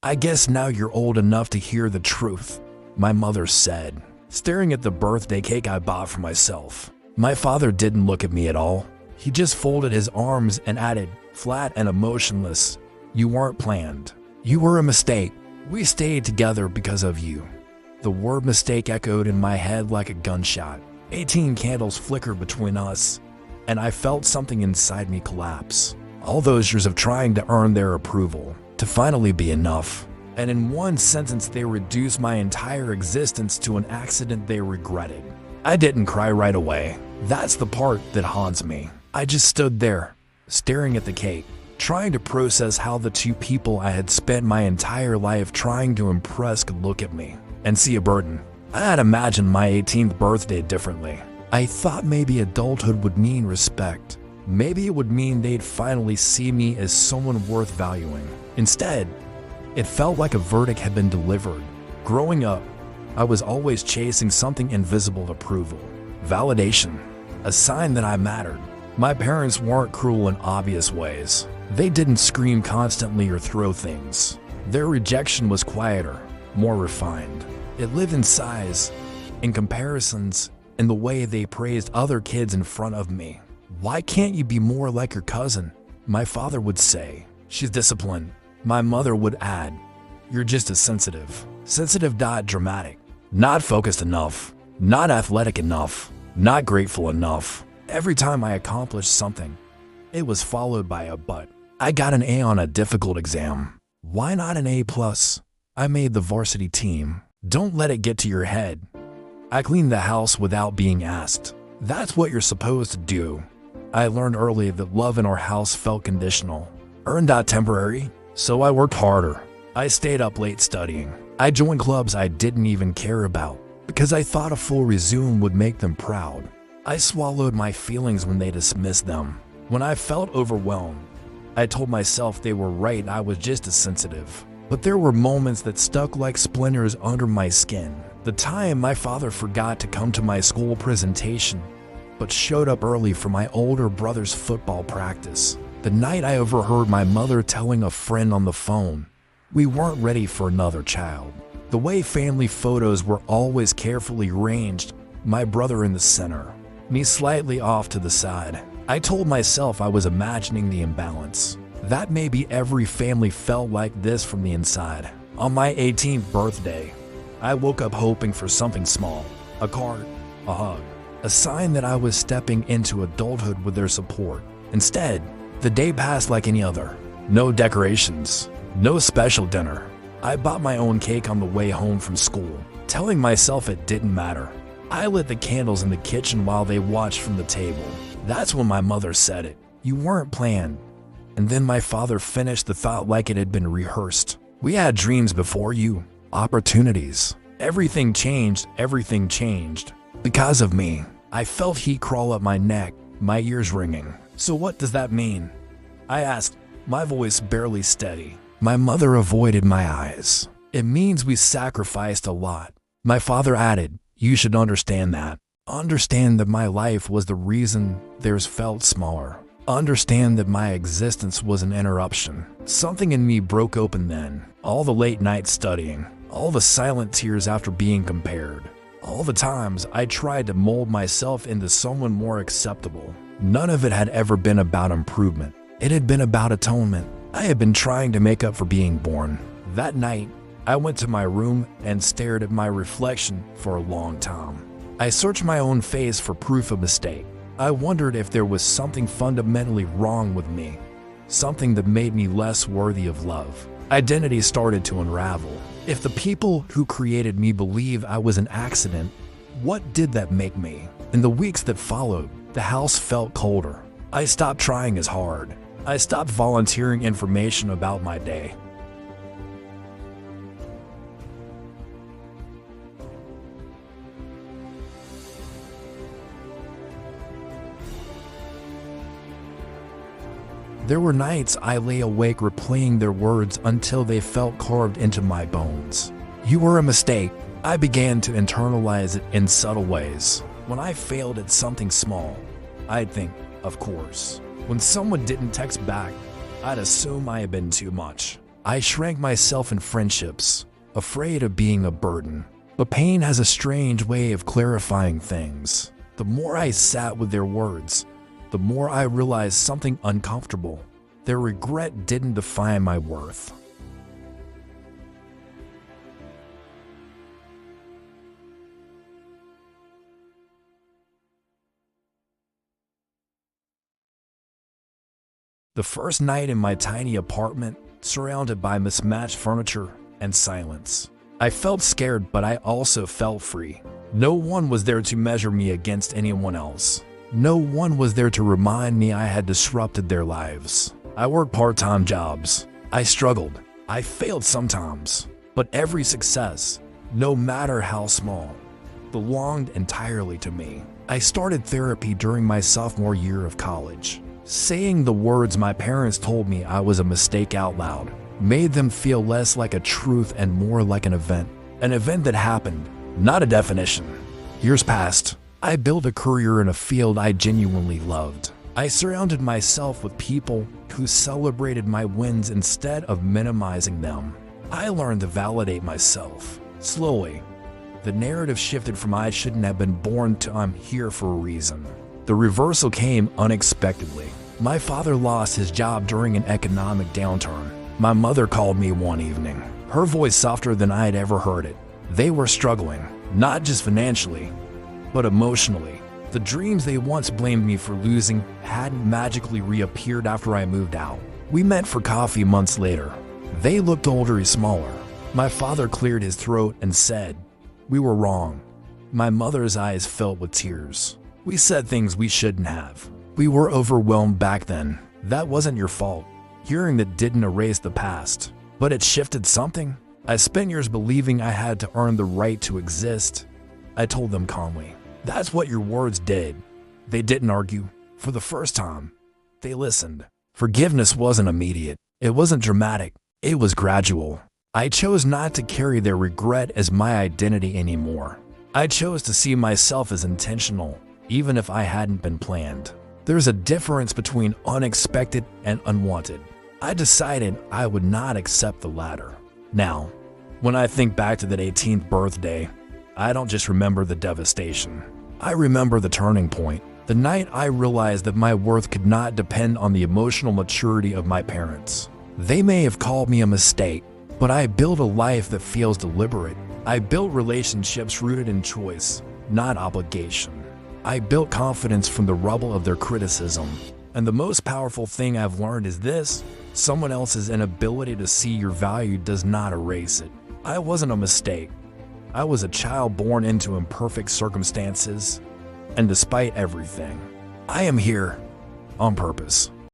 "I guess now you're old enough to hear the truth," my mother said, staring at the birthday cake I bought for myself. My father didn't look at me at all. He just folded his arms and added, flat and emotionless, "You weren't planned. You were a mistake. We stayed together because of you." The word mistake echoed in my head like a gunshot. 18 candles flickered between us, and I felt something inside me collapse. All those years of trying to earn their approval, to finally be enough. And in one sentence, they reduced my entire existence to an accident they regretted. I didn't cry right away. That's the part that haunts me. I just stood there, staring at the cake, trying to process how the two people I had spent my entire life trying to impress could look at me and see a burden. I had imagined my 18th birthday differently. I thought maybe adulthood would mean respect. Maybe it would mean they'd finally see me as someone worth valuing. Instead, it felt like a verdict had been delivered. Growing up, I was always chasing something invisible: approval, validation, a sign that I mattered. My parents weren't cruel in obvious ways. They didn't scream constantly or throw things. Their rejection was quieter, more refined. It lived in size, in comparisons, in the way they praised other kids in front of me. "Why can't you be more like your cousin?" my father would say. "She's disciplined." My mother would add, "You're just as sensitive." Sensitive, not dramatic, not focused enough, not athletic enough, not grateful enough. Every time I accomplished something, it was followed by a "but." I got an A on a difficult exam. Why not an A+? I made the varsity team. Don't let it get to your head. I cleaned the house without being asked. That's what you're supposed to do. I learned early that love in our house felt conditional. Earned out temporary, so I worked harder. I stayed up late studying. I joined clubs I didn't even care about because I thought a full resume would make them proud. I swallowed my feelings when they dismissed them. When I felt overwhelmed, I told myself they were right, I was just as sensitive. But there were moments that stuck like splinters under my skin. The time my father forgot to come to my school presentation, but showed up early for my older brother's football practice. The night I overheard my mother telling a friend on the phone, we weren't ready for another child. The way family photos were always carefully arranged, my brother in the center, me slightly off to the side. I told myself I was imagining the imbalance. That maybe every family felt like this from the inside. On my 18th birthday, I woke up hoping for something small, a card, a hug, a sign that I was stepping into adulthood with their support. Instead, the day passed like any other. No decorations, no special dinner. I bought my own cake on the way home from school, telling myself it didn't matter. I lit the candles in the kitchen while they watched from the table. That's when my mother said it. "You weren't planned." And then my father finished the thought like it had been rehearsed. "We had dreams before you, opportunities. Everything changed because of me." I felt heat crawl up my neck, my ears ringing. "So what does that mean?" I asked, my voice barely steady. My mother avoided my eyes. "It means we sacrificed a lot." My father added, "You should understand that. Understand that my life was the reason theirs felt smaller. Understand that my existence was an interruption." Something in me broke open then. All the late nights studying, all the silent tears after being compared, all the times I tried to mold myself into someone more acceptable. None of it had ever been about improvement. It had been about atonement. I had been trying to make up for being born. That night, I went to my room and stared at my reflection for a long time. I searched my own face for proof of mistake. I wondered if there was something fundamentally wrong with me, something that made me less worthy of love. Identity started to unravel. If the people who created me believe I was an accident, what did that make me? In the weeks that followed, the house felt colder. I stopped trying as hard. I stopped volunteering information about my day. There were nights I lay awake replaying their words until they felt carved into my bones. "You were a mistake." I began to internalize it in subtle ways. When I failed at something small, I'd think, of course. When someone didn't text back, I'd assume I had been too much. I shrank myself in friendships, afraid of being a burden. But pain has a strange way of clarifying things. The more I sat with their words, the more I realized something uncomfortable. Their regret didn't define my worth. The first night in my tiny apartment, surrounded by mismatched furniture and silence. I felt scared, but I also felt free. No one was there to measure me against anyone else. No one was there to remind me I had disrupted their lives. I worked part-time jobs. I struggled. I failed sometimes. But every success, no matter how small, belonged entirely to me. I started therapy during my sophomore year of college. Saying the words my parents told me I was a mistake out loud made them feel less like a truth and more like an event that happened, not a definition. Years passed. I built a career in a field I genuinely loved. I surrounded myself with people who celebrated my wins instead of minimizing them. I learned to validate myself. Slowly, the narrative shifted from I shouldn't have been born to I'm here for a reason. The reversal came unexpectedly. My father lost his job during an economic downturn. My mother called me one evening, her voice softer than I had ever heard it. They were struggling, not just financially, but emotionally. The dreams they once blamed me for losing hadn't magically reappeared after I moved out. We met for coffee months later. They looked older and smaller. My father cleared his throat and said, "We were wrong." My mother's eyes filled with tears. "We said things we shouldn't have. We were overwhelmed back then. That wasn't your fault." Hearing that didn't erase the past, but it shifted something. I spent years believing I had to earn the right to exist. I told them calmly, "That's what your words did." They didn't argue. For the first time, they listened. Forgiveness wasn't immediate. It wasn't dramatic. It was gradual. I chose not to carry their regret as my identity anymore. I chose to see myself as intentional, even if I hadn't been planned. There's a difference between unexpected and unwanted. I decided I would not accept the latter. Now, when I think back to that 18th birthday, I don't just remember the devastation. I remember the turning point, the night I realized that my worth could not depend on the emotional maturity of my parents. They may have called me a mistake, but I built a life that feels deliberate. I built relationships rooted in choice, not obligation. I built confidence from the rubble of their criticism. And the most powerful thing I've learned is this: someone else's inability to see your value does not erase it. I wasn't a mistake. I was a child born into imperfect circumstances, and despite everything, I am here on purpose.